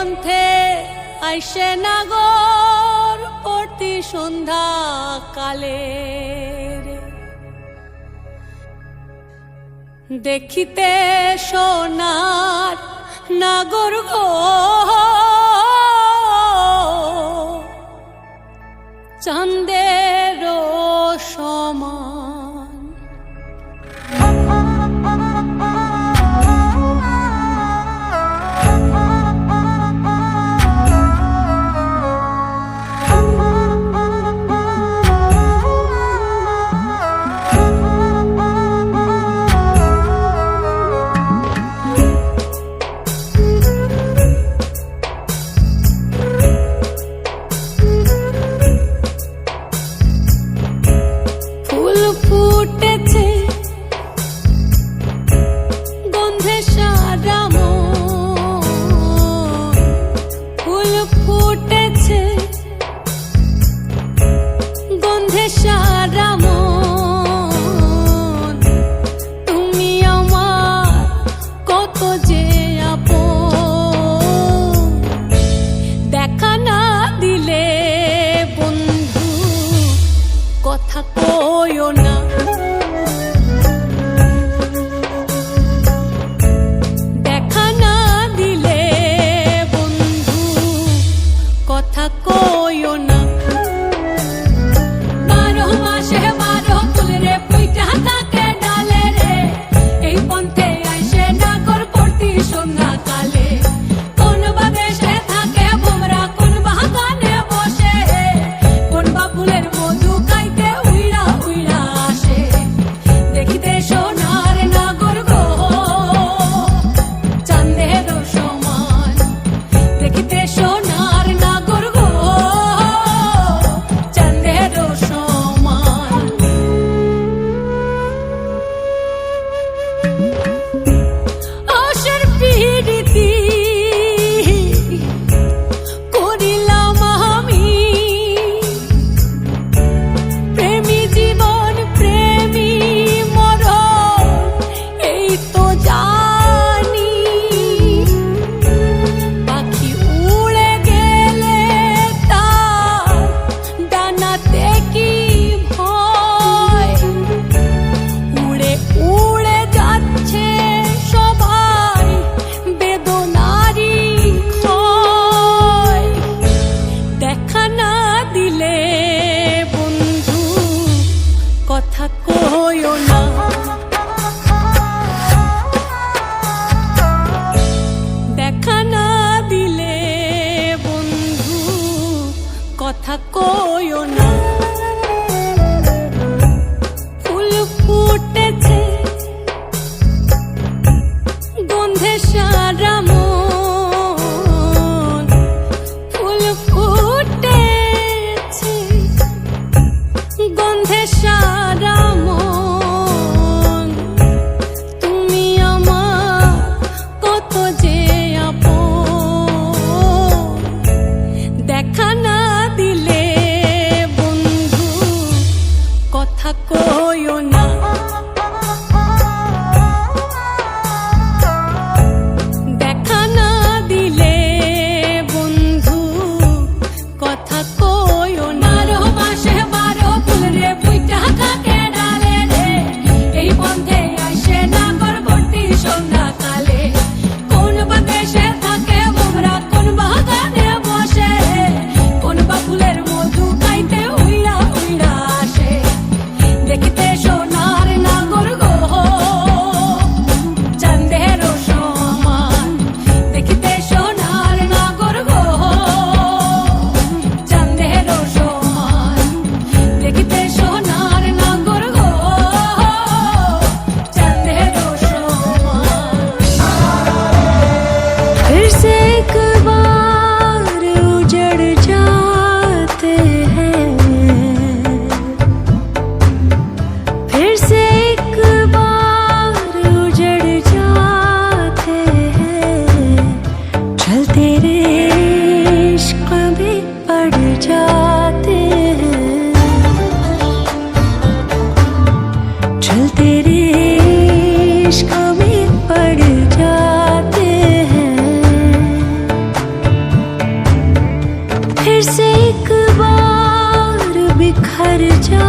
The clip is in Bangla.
পন্থে আইসে নাগর প্রতি সন্ধ্যা কালে দেখিতে সোনার নাগর গো চাঁদের সমান ফুটেছে গন্ধে সারা মন ফুল ফুটেছে গন্ধে সারা মন তুমি আমার কত যে আপন দেখা না দিলে বন্ধু কথা কইও না দেখা না দিলে বন্ধু কথা কইও না 12 মাসে 12 ফুল রে পুইটা থাকে ডালে রে এই পন্থে আইসে নাগর প্রতি সন্ধ্যা কালে কোন বা দেশে থাকে ভোমরা কোন বাগানে বসে কোন বা ফুলের মধু খাইতে উইড়া উইড়া আসে দেখিতে সোনার নাগর গো চাঁদের সমান দেখিতে সোনার নাগর গো চাঁদের সমান আশার পিরিতি করিলাম আমি প্রেমী জীবন প্রেমী মরণ এই তো জানি পাখি উড়ে গেলে তার ডানাতে কি ভয় উড়ে উড়ে যাচ্ছে সবাই বেদনারি ক্ষয় দেখা না দিলে বন্ধু কথা কইও না দেখা না দিলে বন্ধু কথা কইও না ফুল ফুটেছে গন্ধে সারা মন ফুল ফুটেছে গন্ধে সারা মন তুমি আমার কত যে আপন দেখা না দিলে से एक बार बिखर जा